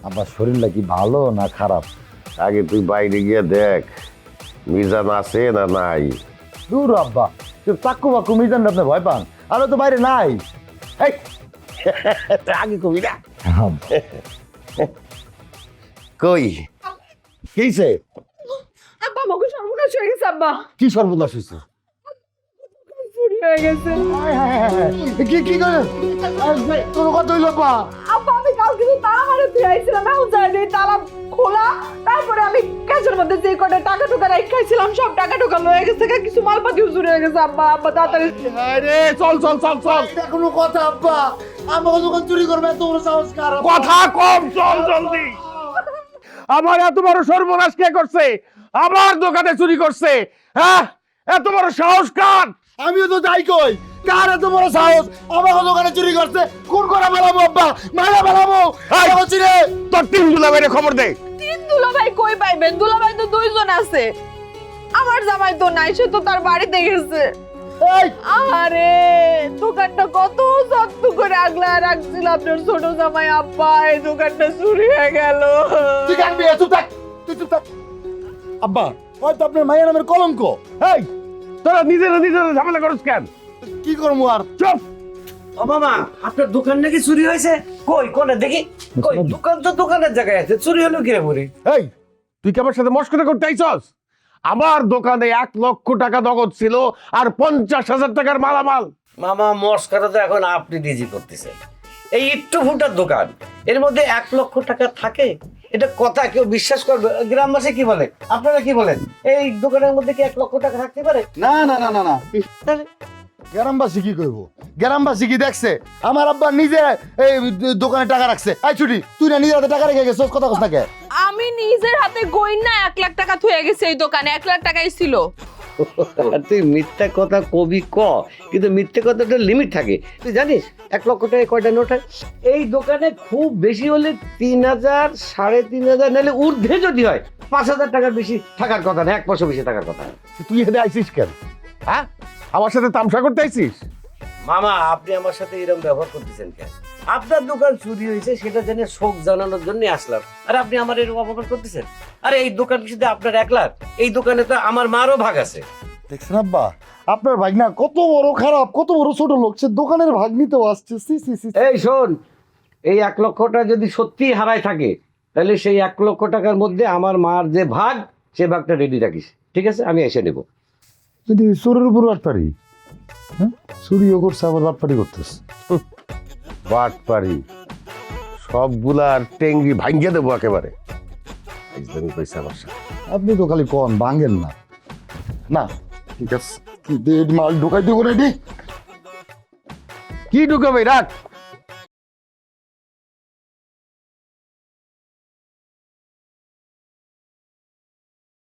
আব্বা শরীরটা কি ভালো না খারাপ? আগে তুই বাইরে গিয়ে দেখ মিজান আছে না নাই। দূর আব্বা, চাক্কু বাক্কু মিজান আপনি ভয় পান, আরো তো বাইরে নাই। এই, আগে কবি না কই কিছে? আব্বা আমাকে সর্বনাশ হয়ে গেছে আব্বা, কি সর্বনাশ হয়েছে? চুরি হয়ে গেছে। কি কি করে তোর কথা হইল আব্বা? আব্বা আমি কালকে তো তালা মারে দিয়ে আইছিলাম, এখন জানি তালা খোলা, তারপরে আমি ক্যাশের মধ্যে যে কটা টাকা টুকা রাখাইছিলাম সব টাকা টুকা লয়ে গেছে, কিছু মালপাতিও চুরি হয়ে গেছে। আব্বা আব্বা তাড়াতাড়ি আরে চল চল চল চল, এটা কোনো কথা আব্বা? আমাকে যখন চুরি করবে তোর সাহস কার? কথা কম, চল জলদি। আমার এত বড় সর্বনাশ কে করছে? আমার দোকানে চুরি করছে? হ্যাঁ, এত বড় সাহস কার? আমিও তো যাই কই, কার এত বড় সাহস আমার দোকানে চুরি করছে? কোন করে মেলাবো আব্বা, মেলা মেলাবো। হচ্ছে রে তোর তিন দুলাভাইরে খবর দে। তিন দুলাভাই কই পাইবেন? দুলাভাই তো দুইজন আছে, আমার জামাই তো নাই, সে তো তার বাড়িতে গেছে। এই আরে দোকানটা কত যত্ন করে আগলা রাখছিল আপনার ছোট জামাই, আব্বা এই দোকানটা চুরি হয়ে গেল। তুই কানবি, চুপ থাক, তুই চুপ থাক। আব্বা হয়তো আপনার মায়ের নামের কলঙ্ক। এই, তোরা নিজেরা নিজেরা ঝামেলা করছ কেন? কি করবো আর? চুপ। ও মামা, আপনার দোকান নাকি চুরি হয়েছে? কই কোনে দেখি? কই দোকান তো দোকানের জায়গায় আছে, চুরি হলো কি রে বুড়ি? এই, তুই কি আমার সাথে মস্করা করতে আইছস? আমার দোকানে 1,00,000 টাকা নগদ ছিল আর 50,000 টাকার মালামাল। মামা মস্করা তো এখন আপনি নিজে করতেছেন। এই একটু ফুটার দোকান, এর মধ্যে 1,00,000 টাকা থাকে? এটা কথা কেউ বিশ্বাস করবে? গ্রামবাসী কি বলে, আপনারা কি বলেন? এই দোকানের মধ্যে কি 1,00,000 টাকা থাকতে পারে? না না না না না, তাহলে গ্রামবাসী কি করবো? গ্রামবাসী কি দেখছে? আমার আব্বা নিজে এই দোকানে টাকা রাখছে। এই ছুটি, তুই না নিজের হাতে টাকা রেখে গেছিস, কথা কস না কে? আমি নিজের হাতে গইনা 1,00,000 টাকা থুয়ে গেছে এই দোকানে, 1,00,000 টাকাই ছিল। আর তুই মিথ্যা কথা কবি ক, কিন্তু মিথ্যে কথাটা লিমিট থাকে। তুই জানিস 1,00,000 টাকায় কয়টা নোট হয়? এই দোকানে খুব বেশি হলে 3,000, 3,500, নাহলে ঊর্ধ্বে যদি হয় 5,000 টাকার বেশি থাকার কথা না, 1 পয়সা বেশি থাকার কথা না। তুই এখানে আইছিস কেন? হ্যাঁ, আমার সাথে তামসা করতে আইছিস? মামা আপনি আমার সাথে এরকম ব্যবহার করতেছেন কেন? আপনার দোকান চুরি হয়েছে সেটা জেনে শোক জানানোর জন্য আসলাম, আর আপনি আমার এরকম অপমান করতেছেন। আরে এই দোকান কি শুধু আপনার একলার? এই দোকানে তো আমার মারও ভাগ আছে। দেখছেন আব্বা, আপনার ভাগনা কত বড় খারাপ, কত বড় ছোট লোক, সে দোকানের ভাগ নিতেও আসছে। সি সি সি। এই শোন, এই 1,00,000টা যদি সত্যি হারায় থাকে, তাহলে সেই 1,00,000 টাকার মধ্যে আমার মার যে ভাগ, সে ভাগটা রেডি রাখিস, ঠিক আছে? আমি এসে নেব। যদি চোরের উপর বাটপারি, হ্যাঁ চুরিও করছে আবার বাটপারি করতেছে। বাটপারি সবগুলা আর টেঙ্গি ভাঙ্গে দেবো একেবারে। একদমই পয়সা আমার সাথে। আপনি তো খালি কন ভাঙেন না। না ঠিক আছে, কি মাল ঢোকাই দেবো রেডি। কি ঢুকাবে? রাখ।